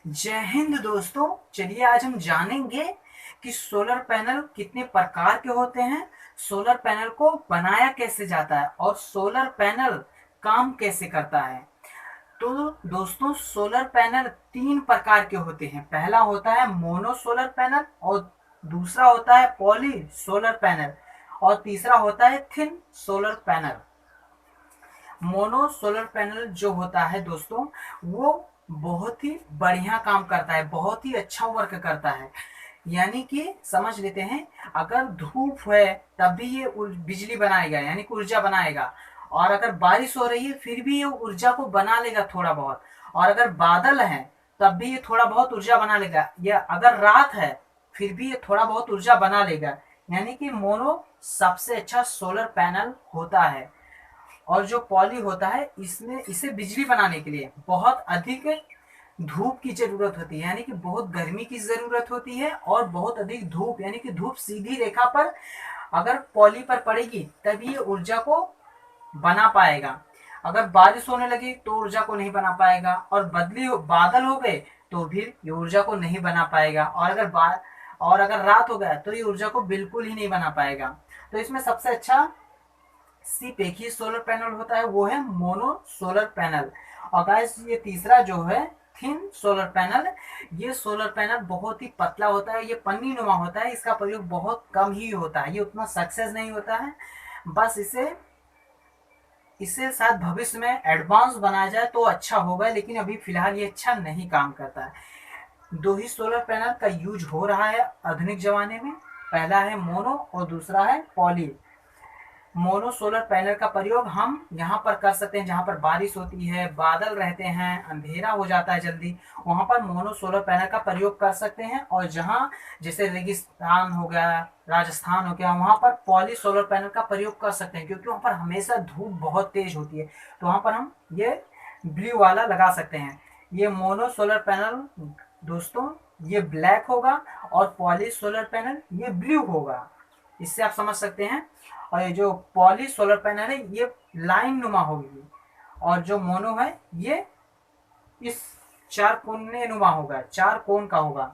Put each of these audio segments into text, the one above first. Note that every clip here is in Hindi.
जय हिंद दोस्तों। चलिए आज हम जानेंगे कि सोलर पैनल कितने प्रकार के होते हैं, सोलर पैनल को बनाया कैसे जाता है और सोलर पैनल काम कैसे करता है। तो दोस्तों, सोलर पैनल तीन प्रकार के होते हैं। पहला होता है मोनो सोलर पैनल और दूसरा होता है पॉली सोलर पैनल और तीसरा होता है thin solar panel. Mono solar panel जो होता है दोस्तों, वो बहुत ही बढ़िया काम करता है, बहुत ही अच्छा वर्क करता है। यानी कि समझ लेते हैं, अगर धूप है तब भी ये बिजली बनाएगा, यानी कि ऊर्जा बनाएगा। और अगर बारिश हो रही है फिर भी ये ऊर्जा को बना लेगा थोड़ा बहुत। और अगर बादल है तब भी ये थोड़ा बहुत ऊर्जा बना लेगा, या अगर रात है फिर भी ये थोड़ा बहुत ऊर्जा बना लेगा। यानी कि मोनो सबसे अच्छा सोलर पैनल होता है। और जो पॉली होता है, इसमें इसे बिजली बनाने के लिए बहुत अधिक धूप की जरूरत होती है, यानी कि बहुत गर्मी की जरूरत होती है और बहुत अधिक धूप, यानी कि धूप सीधी रेखा पर अगर पॉली पर पड़ेगी तभी ये ऊर्जा को बना पाएगा। अगर बारिश होने लगी तो ऊर्जा को नहीं बना पाएगा, और बादल हो गए तो फिर ये ऊर्जा को नहीं बना पाएगा, और अगर रात हो गया तो ये ऊर्जा को बिल्कुल ही नहीं बना पाएगा। तो इसमें सबसे अच्छा सिर्फ एक ही सोलर पैनल होता है, वो है मोनो सोलर पैनल। और गाइस, ये तीसरा जो है थिन सोलर पैनल, ये सोलर पैनल बहुत ही पतला होता है, ये पन्नी नुमा होता है, इसका प्रयोग बहुत कम ही होता है, ये उतना सक्सेस नहीं होता है। बस इसे इसे शायद भविष्य में एडवांस बनाया जाए तो अच्छा होगा, लेकिन अभी फिलहाल ये अच्छा नहीं काम करता है। दो ही सोलर पैनल का यूज हो रहा है आधुनिक जमाने में, पहला है मोनो और दूसरा है पॉली। मोनो सोलर पैनल का प्रयोग हम यहाँ पर कर सकते हैं जहाँ पर बारिश होती है, बादल रहते हैं, अंधेरा हो जाता है जल्दी, वहाँ पर मोनो सोलर पैनल का प्रयोग कर सकते हैं। और जहाँ जैसे रेगिस्तान हो गया, राजस्थान हो गया, वहाँ पर पॉली सोलर पैनल का प्रयोग कर सकते हैं, क्योंकि वहाँ पर हमेशा धूप बहुत तेज होती है, तो वहाँ पर हम ये ब्लू वाला लगा सकते हैं। ये मोनो सोलर पैनल दोस्तों, ये ब्लैक होगा और पॉली सोलर पैनल ये ब्लू होगा। इससे आप समझ सकते हैं। और ये जो पॉली सोलर पैनल है ये लाइन नुमा होगी, और जो मोनो है ये इस चार कोने नुमा होगा, चार कोण का होगा।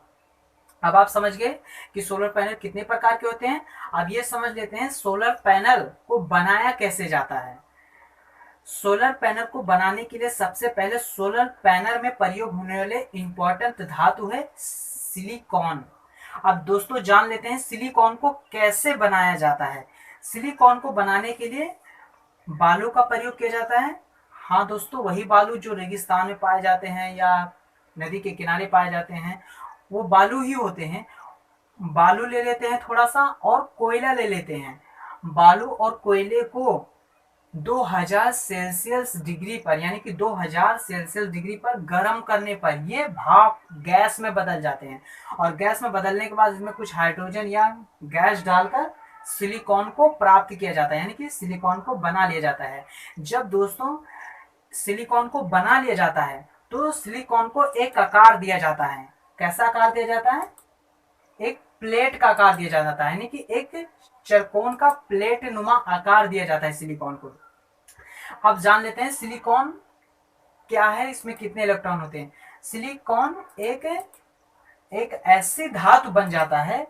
अब आप समझ गए कि सोलर पैनल कितने प्रकार के होते हैं। अब ये समझ लेते हैं सोलर पैनल को बनाया कैसे जाता है। सोलर पैनल को बनाने के लिए सबसे पहले सोलर पैनल में प्रयोग होने वाले इंपॉर्टेंट धातु है सिलिकॉन। अब दोस्तों जान लेते हैं सिलिकॉन को कैसे बनाया जाता है। सिलिकॉन को बनाने के लिए बालू का प्रयोग किया जाता है। हाँ दोस्तों, वही बालू जो रेगिस्तान में पाए जाते हैं या नदी के किनारे पाए जाते हैं, वो बालू ही होते हैं। बालू ले लेते हैं थोड़ा सा और कोयला ले लेते हैं। बालू और कोयले को 2000 सेल्सियस डिग्री पर, यानी कि 2000 सेल्सियस डिग्री पर गर्म करने पर ये भाप गैस में बदल जाते हैं। और गैस में बदलने के बाद इसमें कुछ हाइड्रोजन या गैस डालकर सिलिकॉन को प्राप्त किया जाता है, यानी कि सिलिकॉन को बना लिया जाता है। जब दोस्तों सिलिकॉन को बना लिया जाता है तो सिलिकॉन को एक आकार दिया जाता है। कैसा आकार दिया जाता है? एक प्लेट का आकार दिया जाता है, यानी कि एक चरकोन का प्लेट नुमा आकार दिया जाता है सिलिकॉन को। अब जान लेते हैं सिलिकॉन क्या है, इसमें कितने इलेक्ट्रॉन होते हैं। सिलिकॉन एक एक ऐसी धातु बन जाता है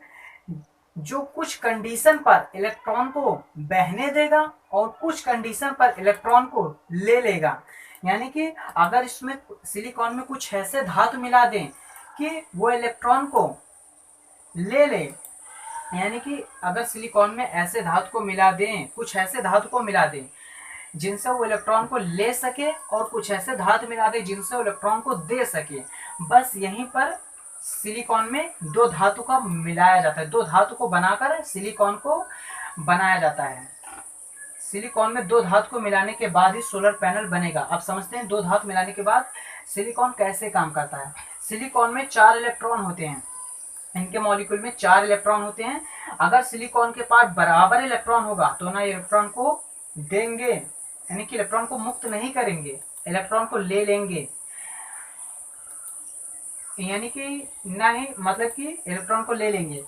जो कुछ कंडीशन पर इलेक्ट्रॉन को बहने देगा और कुछ कंडीशन पर इलेक्ट्रॉन को ले लेगा। यानी कि अगर इसमें सिलिकॉन में कुछ ऐसे धातु मिला दें कि वो इलेक्ट्रॉन को ले ले, यानी कि अगर सिलिकॉन में ऐसे धातु को मिला दें, कुछ ऐसे धातु को मिला दें जिनसे वो इलेक्ट्रॉन को ले सके, और कुछ ऐसे धातु मिला दें जिनसे वो इलेक्ट्रॉन को दे सके, बस यहीं पर सिलिकॉन में दो धातु का मिलाया जाता है। दो धातु को बनाकर सिलिकॉन को बनाया जाता है। सिलिकॉन में दो धातु को मिलाने के बाद ही सोलर पैनल बनेगा। अब समझते हैं दो धातु मिलाने के बाद सिलिकॉन कैसे काम करता है। सिलिकॉन में 4 इलेक्ट्रॉन होते हैं, इनके मॉलिक्यूल में 4 इलेक्ट्रॉन होते हैं। अगर सिलिकॉन के पास बराबर इलेक्ट्रॉन होगा तो ना इलेक्ट्रॉन को देंगे, यानी कि इलेक्ट्रॉन को मुक्त नहीं करेंगे, इलेक्ट्रॉन को ले लेंगे, यानी कि ना ही मतलब कि इलेक्ट्रॉन को ले लेंगे।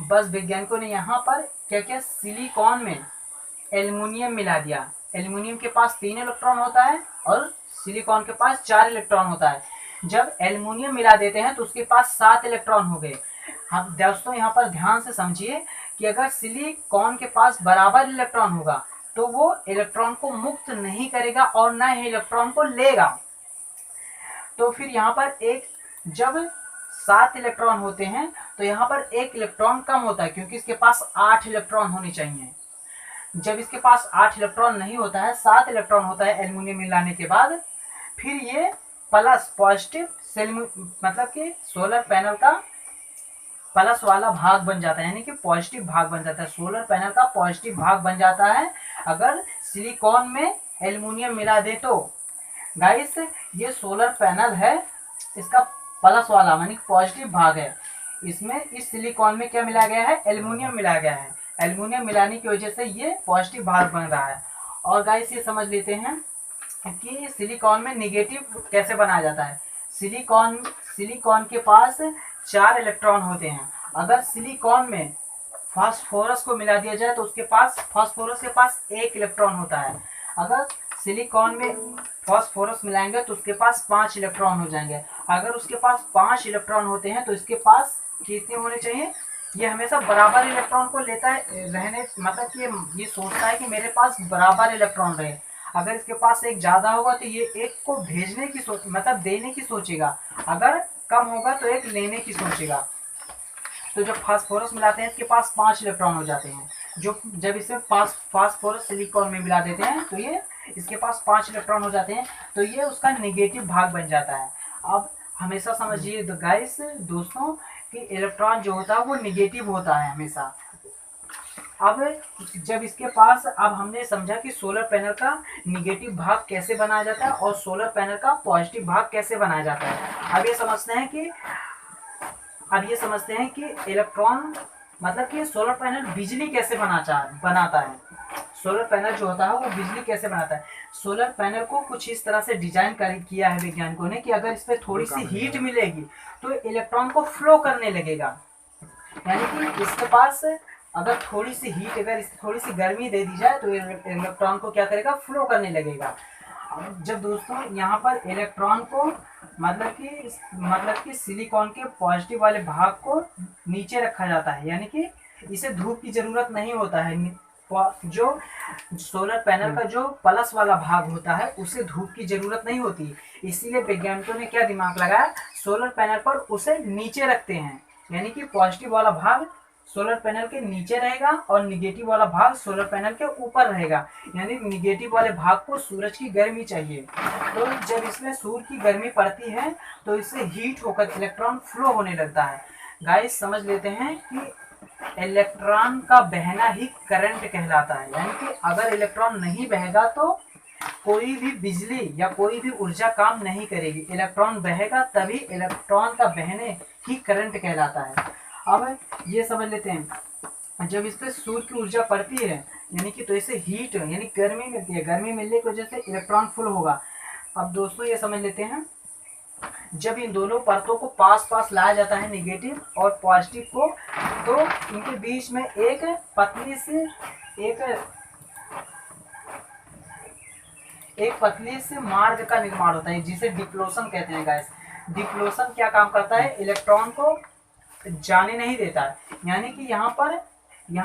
बस वैज्ञानिकों ने यहाँ पर क्या क्या सिलिकॉन में एल्युमिनियम मिला दिया। एल्युमिनियम के पास 3 इलेक्ट्रॉन होता है और सिलिकॉन के पास 4 इलेक्ट्रॉन होता है। जब एल्युमिनियम मिला देते हैं तो उसके पास 7 इलेक्ट्रॉन हो गए। हम दोस्तों यहाँ पर ध्यान से समझिए कि अगर सिलिकॉन के पास बराबर इलेक्ट्रॉन होगा तो वो इलेक्ट्रॉन को मुक्त नहीं करेगा और न ही इलेक्ट्रॉन को लेगा। तो फिर यहाँ पर एक, जब 7 इलेक्ट्रॉन होते हैं तो यहाँ पर एक इलेक्ट्रॉन कम होता है क्योंकि इसके पास 8 इलेक्ट्रॉन होने चाहिए। जब इसके पास 8 इलेक्ट्रॉन नहीं होता है, 7 इलेक्ट्रॉन होता है एल्युमिनियम मिलाने के बाद, फिर ये प्लस पॉजिटिव सेल मतलब कि सोलर पैनल का प्लस वाला भाग बन जाता है, यानी कि पॉजिटिव भाग बन जाता है, सोलर पैनल का पॉजिटिव भाग बन जाता है अगर सिलिकॉन में एल्युमिनियम मिला दे तो। गाइस ये सोलर पैनल है, इसका प्लस वाला यानी पॉजिटिव भाग है, इसमें इस सिलिकॉन में क्या मिला गया है, एल्युमिनियम मिला गया है। एल्युमिनियम मिलाने की वजह से ये पॉजिटिव भाग बन रहा है। और गाइस ये समझ लेते हैं कि सिलिकॉन में निगेटिव कैसे बनाया जाता है। सिलिकॉन के पास 4 इलेक्ट्रॉन होते हैं। अगर सिलिकॉन में फास्फोरस को मिला दिया जाए तो उसके पास, फास्फोरस के पास 1 इलेक्ट्रॉन होता है। अगर सिलिकॉन में फास्फोरस मिलाएंगे तो उसके पास 5 इलेक्ट्रॉन हो जाएंगे। अगर उसके पास 5 इलेक्ट्रॉन होते हैं तो इसके पास कितने होने चाहिए, ये हमेशा बराबर इलेक्ट्रॉन को लेता है रहने, मतलब कि ये सोचता है कि मेरे पास बराबर इलेक्ट्रॉन रहे। अगर इसके पास एक ज़्यादा होगा तो ये एक को भेजने की मतलब देने की सोचेगा, अगर कम होगा तो एक लेने की सोचेगा। तो जब फास्फोरस मिलाते हैं इसके पास 5 इलेक्ट्रॉन हो जाते हैं। जब इसे फास्फोरस सिलिकॉन में मिला देते हैं तो ये इसके पास 5 इलेक्ट्रॉन हो जाते हैं, तो ये उसका नेगेटिव भाग बन जाता है। अब हमेशा समझिए गाइस दोस्तों कि इलेक्ट्रॉन जो होता है वो निगेटिव होता है हमेशा। अब जब इसके पास, अब हमने समझा कि सोलर पैनल का निगेटिव भाग कैसे बनाया जाता है और सोलर पैनल का पॉजिटिव भाग कैसे बनाया जाता है। अब ये समझते हैं कि इलेक्ट्रॉन मतलब कि सोलर पैनल बिजली कैसे बनाता है। सोलर पैनल जो होता है वो बिजली कैसे बनाता है। सोलर पैनल को कुछ इस तरह से डिजाइन किया है वैज्ञानिकों ने कि अगर इस पर थोड़ी सी हीट मिलेगी तो इलेक्ट्रॉन को फ्लो करने लगेगा, यानी कि इसके पास अगर थोड़ी सी हीट, अगर थोड़ी सी गर्मी दे दी जाए तो इलेक्ट्रॉन को क्या करेगा, फ्लो करने लगेगा। जब दोस्तों यहाँ पर इलेक्ट्रॉन को मतलब कि सिलिकॉन के पॉजिटिव वाले भाग को नीचे रखा जाता है, यानी कि इसे धूप की जरूरत नहीं होता है। जो सोलर पैनल का जो प्लस वाला भाग होता है उसे धूप की जरूरत नहीं होती, इसीलिए वैज्ञानिकों ने क्या दिमाग लगाया, सोलर पैनल पर उसे नीचे रखते हैं, यानी कि पॉजिटिव वाला भाग सोलर पैनल के नीचे रहेगा और निगेटिव वाला भाग सोलर पैनल के ऊपर रहेगा। यानी निगेटिव वाले भाग को सूरज की गर्मी चाहिए, तो जब इसमें सूर्य की गर्मी पड़ती है तो इससे हीट होकर इलेक्ट्रॉन फ्लो होने लगता है। गाइस समझ लेते हैं कि इलेक्ट्रॉन का बहना ही करंट कहलाता है, यानी कि अगर इलेक्ट्रॉन नहीं बहेगा तो कोई भी बिजली या कोई भी ऊर्जा काम नहीं करेगी। इलेक्ट्रॉन बहेगा तभी इलेक्ट्रॉन का बहने ही करंट कहलाता है। अब ये समझ लेते हैं, जब इस पर सूर्य की ऊर्जा पड़ती है यानी कि तो इसे हीट यानी गर्मी मिलती है, गर्मी मिलने की वजह से इलेक्ट्रॉन फुल होगा। अब दोस्तों ये समझ लेते हैं, जब इन दोनों परतों को पास पास लाया जाता है निगेटिव और पॉजिटिव को, तो इनके बीच में एक पतली से मार्ग का निर्माण होता है जिसे डिप्लोशन कहते हैं। गाइस डिप्लोशन क्या काम करता है, इलेक्ट्रॉन को जाने नहीं देता है, यानी कि यहाँ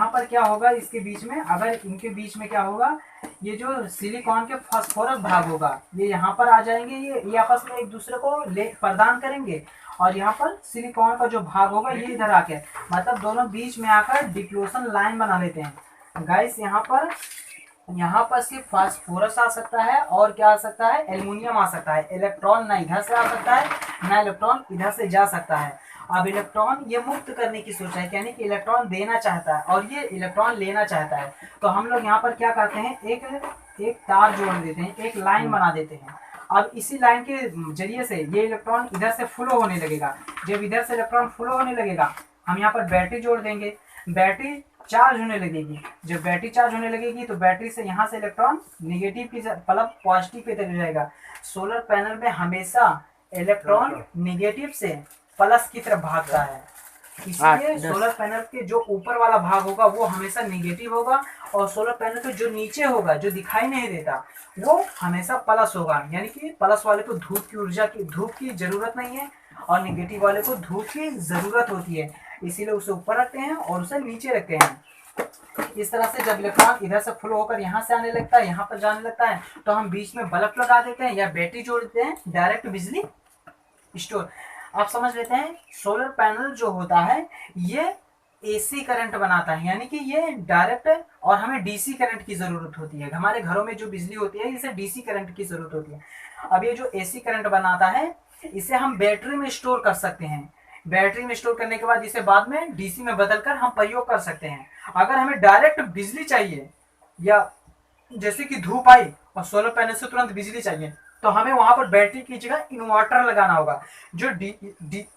पर क्या होगा, इसके बीच में, अगर इनके बीच में क्या होगा, ये जो सिलिकॉन के फास्फोरस भाग होगा ये यहाँ पर आ जाएंगे, ये आपस में एक दूसरे को प्रदान करेंगे, और यहाँ पर सिलिकॉन का जो भाग होगा ये इधर आके, मतलब दोनों बीच में आकर डिप्लोशन लाइन बना लेते हैं। गाइस यहाँ पर सिर्फ फास्फोरस आ सकता है और क्या आ सकता है, एल्युमिनियम आ सकता है। इलेक्ट्रॉन ना इधर से आ सकता है ना इलेक्ट्रॉन इधर से जा सकता है। अब इलेक्ट्रॉन ये मुक्त करने की सोच है, यानी कि इलेक्ट्रॉन देना चाहता है और ये इलेक्ट्रॉन लेना चाहता है। तो हम लोग यहाँ पर क्या करते हैं, एक तार जोड़ देते हैं, एक लाइन बना देते हैं। अब इसी लाइन के जरिए से ये इलेक्ट्रॉन इधर से फ्लो होने लगेगा। जब इधर से इलेक्ट्रॉन फ्लो होने लगेगा हम यहाँ पर बैटरी जोड़ देंगे, बैटरी चार्ज होने लगेगी। जब बैटरी चार्ज होने लगेगी तो बैटरी से यहाँ से इलेक्ट्रॉन निगेटिव की मतलब पॉजिटिव की तरफ जाएगा। सोलर पैनल में हमेशा इलेक्ट्रॉन निगेटिव से प्लस की तरफ भागता है। इसीलिए सोलर पैनल के जो ऊपर वाला भाग होगा वो हमेशा निगेटिव होगा, और सोलर पैनल के जो नीचे होगा, जो दिखाई नहीं देता, वो हमेशा प्लस होगा। यानी कि प्लस वाले को धूप की जरूरत नहीं है, और निगेटिव वाले को धूप की जरूरत होती है, इसीलिए उसे ऊपर रखते हैं और उसे नीचे रखते हैं। इस तरह से जब इलेक्ट्रॉन इधर से फ्लो होकर यहाँ से आने लगता है, यहाँ पर जाने लगता है, तो हम बीच में बल्ब लगा देते हैं या बैटरी जोड़ देते हैं, डायरेक्ट बिजली स्टोर। आप समझ लेते हैं, सोलर पैनल जो होता है ये एसी करंट बनाता है, यानी कि ये डायरेक्ट, और हमें डीसी करंट की जरूरत होती है। हमारे घरों में जो बिजली होती है इसे डीसी करंट की जरूरत होती है। अब ये जो एसी करंट बनाता है इसे हम बैटरी में स्टोर कर सकते हैं। बैटरी में स्टोर करने के बाद इसे बाद में डीसी में बदलकर हम प्रयोग कर सकते हैं। अगर हमें डायरेक्ट बिजली चाहिए, या जैसे कि धूप आई और सोलर पैनल से तुरंत बिजली चाहिए, तो हमें वहां पर बैटरी की जगह इन्वर्टर लगाना होगा, जो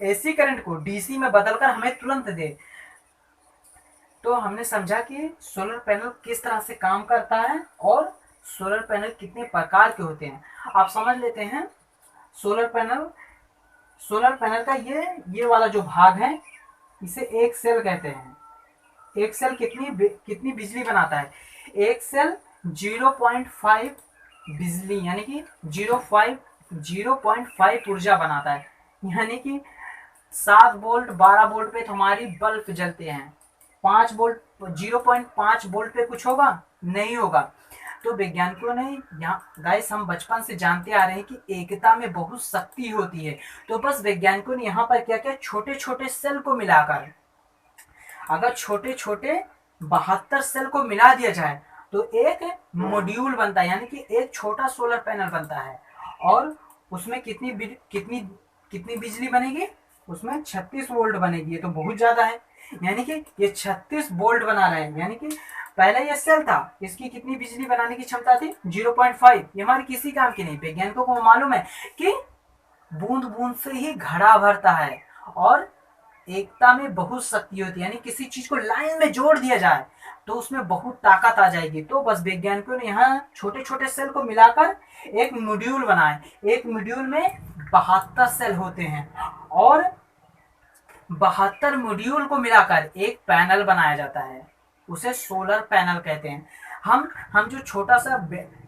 एसी करंट को डीसी में बदलकर हमें तुरंत दे। तो हमने समझा कि सोलर पैनल किस तरह से काम करता है और सोलर पैनल कितने प्रकार के होते हैं। आप समझ लेते हैं, सोलर पैनल का ये वाला जो भाग है इसे एक सेल कहते हैं। एक सेल कितनी बिजली बनाता है? एक सेल 0.5 बिजली, यानी कि 0.5 ऊर्जा बनाता है। यानी कि 7 वोल्ट 12 वोल्ट पे तो हमारी बल्ब जलते हैं, 5 वोल्ट 0.5 वोल्ट पे कुछ होगा? नहीं होगा। तो वैज्ञानिकों ने यहाँ, गाइस हम बचपन से जानते आ रहे हैं कि एकता में बहुत शक्ति होती है। तो बस वैज्ञानिकों ने यहाँ पर क्या किया, छोटे छोटे सेल को मिलाकर, अगर छोटे छोटे 72 सेल को मिला दिया जाए तो एक मॉड्यूल बनता है, यानी कि एक छोटा सोलर पैनल बनता है। और उसमें कितनी बिजली बनेगी? उसमें 36 वोल्ट बनेगी। ये तो बहुत ज्यादा है, यानी कि ये 36 वोल्ट बना रहे हैं। यानी कि पहले ये सेल था, इसकी कितनी बिजली बनाने की क्षमता थी? 0.5। ये हमारे किसी काम की नहीं। वैज्ञानिकों को मालूम है कि बूंद बूंद से ही घड़ा भरता है, और एकता में बहुत शक्ति होती है। यानी किसी चीज को लाइन में जोड़ दिया जाए तो उसमें बहुत ताकत आ जाएगी। तो बस वैज्ञानिकों ने यहाँ छोटे छोटे सेल को मिलाकर एक मॉड्यूल बनाए। एक मॉड्यूल में 72 सेल होते हैं, और 72 मॉड्यूल को मिलाकर एक पैनल बनाया जाता है, उसे सोलर पैनल कहते हैं। हम जो छोटा सा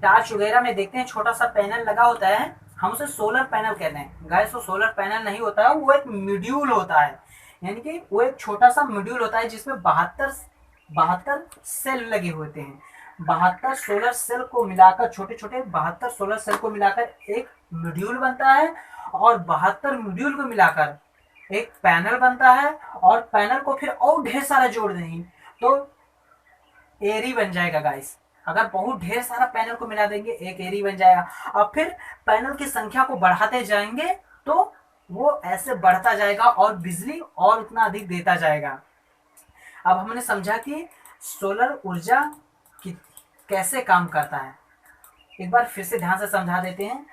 टार्च वगैरह में देखते हैं, छोटा सा पैनल लगा होता है, हम उसे सोलर पैनल कहते हैं। गाइस वो सोलर पैनल नहीं होता है, वो एक मॉड्यूल होता है। यानी कि वो एक छोटा सा मॉड्यूल होता है जिसमें 72 सेल लगे होते हैं। 72 सोलर सेल को मिलाकर, छोटे छोटे 72 सोलर सेल को मिलाकर एक मॉड्यूल बनता है, और 72 मॉड्यूल को मिलाकर एक पैनल बनता है। और पैनल को फिर और ढेर सारा जोड़ देंगे तो एरी बन जाएगा। गाइस अगर बहुत ढेर सारा पैनल को मिला देंगे एक एरी बन जाएगा। अब फिर पैनल की संख्या को बढ़ाते जाएंगे तो वो ऐसे बढ़ता जाएगा और बिजली और उतना अधिक देता जाएगा। अब हमने समझा कि सोलर ऊर्जा कैसे काम करता है। एक बार फिर से ध्यान से समझा देते हैं।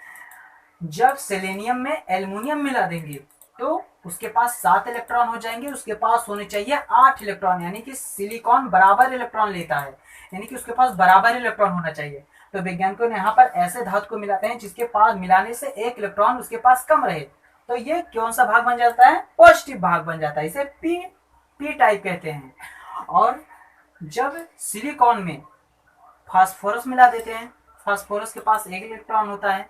जब सेलेनियम में एल्युमिनियम मिला देंगे तो उसके पास 7 इलेक्ट्रॉन हो जाएंगे, उसके पास होने चाहिए 8 इलेक्ट्रॉन। यानी कि सिलिकॉन बराबर इलेक्ट्रॉन लेता है, यानी कि उसके पास बराबर इलेक्ट्रॉन होना चाहिए। तो वैज्ञानिकों ने यहाँ पर ऐसे धातु को मिलाते हैं जिसके पास मिलाने से एक इलेक्ट्रॉन उसके पास कम रहे, तो ये कौन सा भाग बन जाता है? पॉजिटिव भाग बन जाता है। इसे पी टाइप कहते हैं। और जब सिलिकॉन में फास्फोरस मिला देते हैं, फास्फोरस के पास 1 इलेक्ट्रॉन होता है,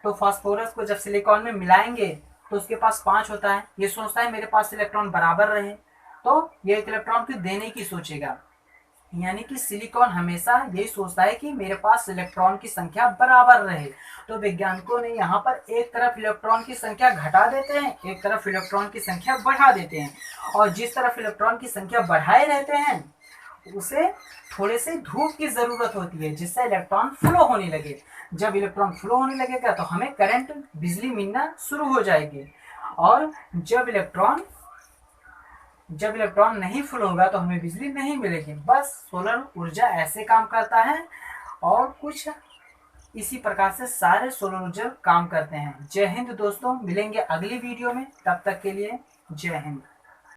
तो फास्फोरस को जब सिलिकॉन में मिलाएंगे तो उसके पास 5 होता है। ये सोचता है मेरे पास इलेक्ट्रॉन बराबर रहे, तो ये 1 इलेक्ट्रॉन को देने की सोचेगा। यानी कि सिलिकॉन हमेशा यही सोचता है कि मेरे पास इलेक्ट्रॉन की संख्या बराबर रहे। तो वैज्ञानिकों ने यहाँ पर एक तरफ इलेक्ट्रॉन की संख्या घटा देते हैं, एक तरफ इलेक्ट्रॉन की संख्या बढ़ा देते हैं। और जिस तरफ इलेक्ट्रॉन की संख्या बढ़ाए रहते हैं उसे थोड़े से धूप की जरूरत होती है जिससे इलेक्ट्रॉन फ्लो होने लगे। जब इलेक्ट्रॉन फ्लो होने लगेगा तो हमें करंट, बिजली मिलना शुरू हो जाएगी। और जब इलेक्ट्रॉन नहीं फ्लो होगा तो हमें बिजली नहीं मिलेगी। बस सोलर ऊर्जा ऐसे काम करता है, और कुछ इसी प्रकार से सारे सोलर ऊर्जा काम करते हैं। जय हिंद दोस्तों, मिलेंगे अगली वीडियो में, तब तक के लिए जय हिंद।